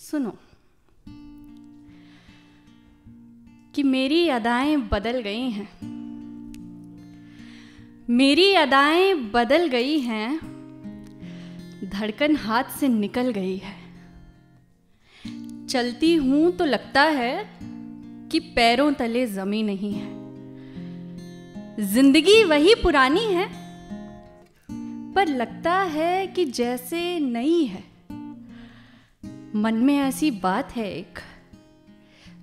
सुनो कि मेरी अदाएं बदल गई हैं, मेरी अदाएं बदल गई हैं, धड़कन हाथ से निकल गई है। चलती हूं तो लगता है कि पैरों तले जमीन नहीं है। जिंदगी वही पुरानी है, पर लगता है कि जैसे नई है। मन में ऐसी बात है एक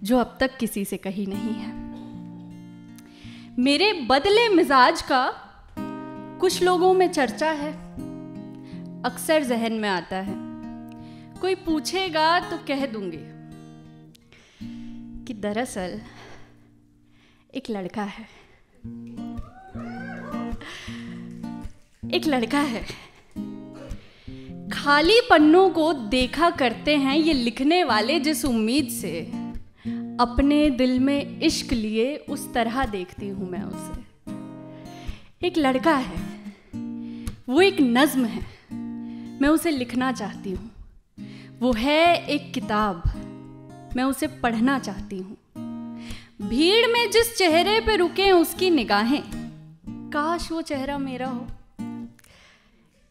जो अब तक किसी से कही नहीं है। मेरे बदले मिजाज का कुछ लोगों में चर्चा है, अक्सर जहन में आता है। कोई पूछेगा तो कह दूंगी कि दरअसल एक लड़का है, एक लड़का है। खाली पन्नों को देखा करते हैं ये लिखने वाले जिस उम्मीद से, अपने दिल में इश्क लिए उस तरह देखती हूं मैं उसे। एक लड़का है, वो एक नज्म है, मैं उसे लिखना चाहती हूँ। वो है एक किताब, मैं उसे पढ़ना चाहती हूँ। भीड़ में जिस चेहरे पे रुके उसकी निगाहें, काश वो चेहरा मेरा हो।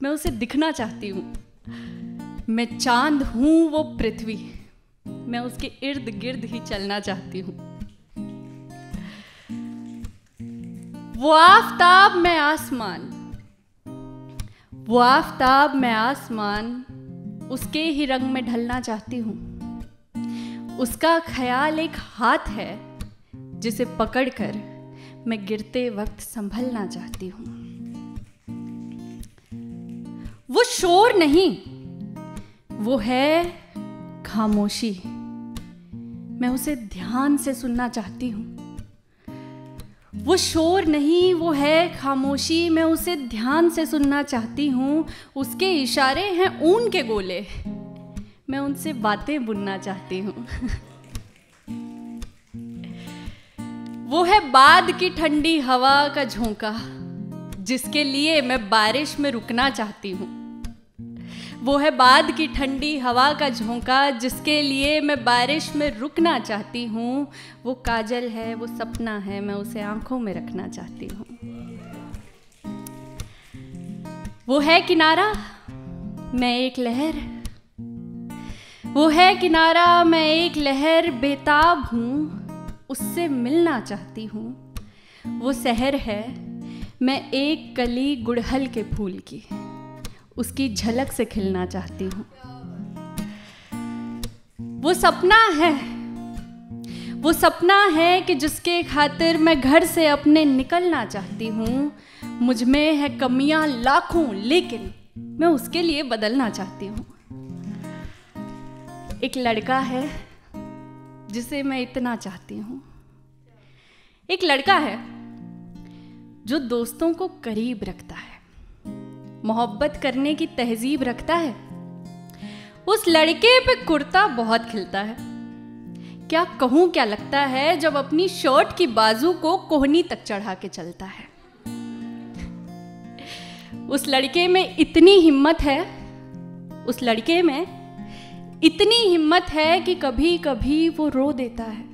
मैं उसे दिखना चाहती हूँ। मैं चांद हूँ, वो पृथ्वी, मैं उसके इर्द गिर्द ही चलना चाहती हूँ। वो आफताब मैं आसमान, वो आफताब मैं आसमान, उसके ही रंग में ढलना चाहती हूँ। उसका ख्याल एक हाथ है जिसे पकड़कर मैं गिरते वक्त संभलना चाहती हूँ। वो शोर नहीं, वो है खामोशी, मैं उसे ध्यान से सुनना चाहती हूँ। वो शोर नहीं, वो है खामोशी, मैं उसे ध्यान से सुनना चाहती हूँ। उसके इशारे हैं ऊन के गोले, मैं उनसे बातें बुनना चाहती हूँ। वो है बाद की ठंडी हवा का झोंका, जिसके लिए मैं बारिश में रुकना चाहती हूँ। वो है बाद की ठंडी हवा का झोंका, जिसके लिए मैं बारिश में रुकना चाहती हूँ। वो काजल है, वो सपना है, मैं उसे आंखों में रखना चाहती हूँ। वो है किनारा, मैं एक लहर, वो है किनारा, मैं एक लहर, बेताब हूँ, उससे मिलना चाहती हूँ। वो सहर है, मैं एक कली गुड़हल के फूल की, उसकी झलक से खिलना चाहती हूँ। वो सपना है, वो सपना है कि जिसके खातिर मैं घर से अपने निकलना चाहती हूँ। मुझ में है कमियां लाखों, लेकिन मैं उसके लिए बदलना चाहती हूँ। एक लड़का है जिसे मैं इतना चाहती हूँ। एक लड़का है जो दोस्तों को करीब रखता है, मोहब्बत करने की तहजीब रखता है। उस लड़के पे कुर्ता बहुत खिलता है। क्या कहूं, क्या लगता है जब अपनी शर्ट की बाजू को कोहनी तक चढ़ा के चलता है। उस लड़के में इतनी हिम्मत है, उस लड़के में इतनी हिम्मत है कि कभी कभी वो रो देता है,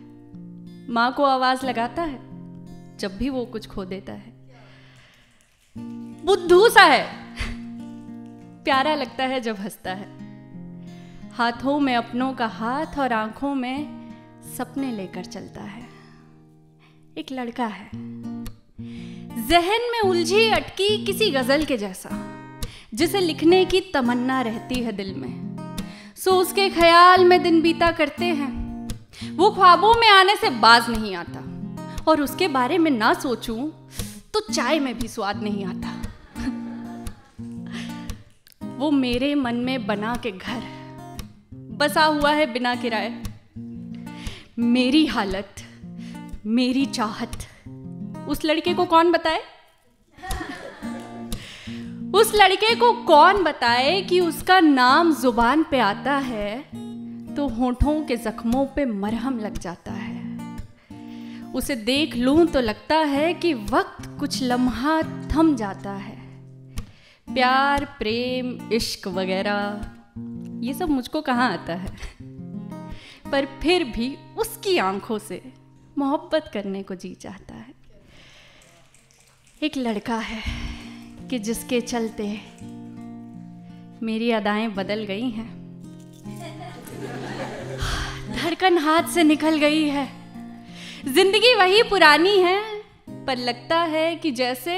माँ को आवाज लगाता है जब भी वो कुछ खो देता है। बुद्धू सा है, प्यारा लगता है जब हंसता है। हाथों में अपनों का हाथ और आंखों में सपने लेकर चलता है। एक लड़का है, जहन में उलझी अटकी किसी गजल के जैसा, जिसे लिखने की तमन्ना रहती है दिल में। सो उसके ख्याल में दिन बीता करते हैं, वो ख्वाबों में आने से बाज नहीं आता, और उसके बारे में ना सोचूं तो चाय में भी स्वाद नहीं आता। वो मेरे मन में बना के घर बसा हुआ है बिना किराए। मेरी हालत, मेरी चाहत उस लड़के को कौन बताए? उस लड़के को कौन बताए कि उसका नाम जुबान पे आता है तो होठों के जख्मों पे मरहम लग जाता है। उसे देख लूं तो लगता है कि वक्त कुछ लम्हा थम जाता है। प्यार, प्रेम, इश्क वगैरह ये सब मुझको कहाँ आता है। पर फिर भी उसकी आंखों से मोहब्बत करने को जी चाहता है। एक लड़का है कि जिसके चलते मेरी अदाएं बदल गई हैं, धड़कन हाथ से निकल गई है, जिंदगी वही पुरानी है पर लगता है कि जैसे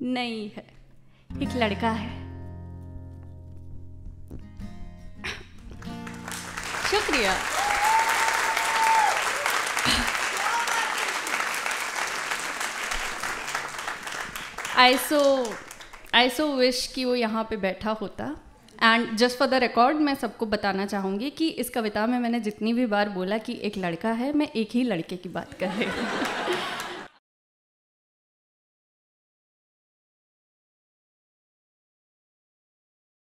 नई है। एक लड़का है। शुक्रिया। I so wish कि वो यहाँ पे बैठा होता। And just for the record मैं सबको बताना चाहूँगी कि इस कविता में मैंने जितनी भी बार बोला कि एक लड़का है, मैं एक ही लड़के की बात कर रही हूँ।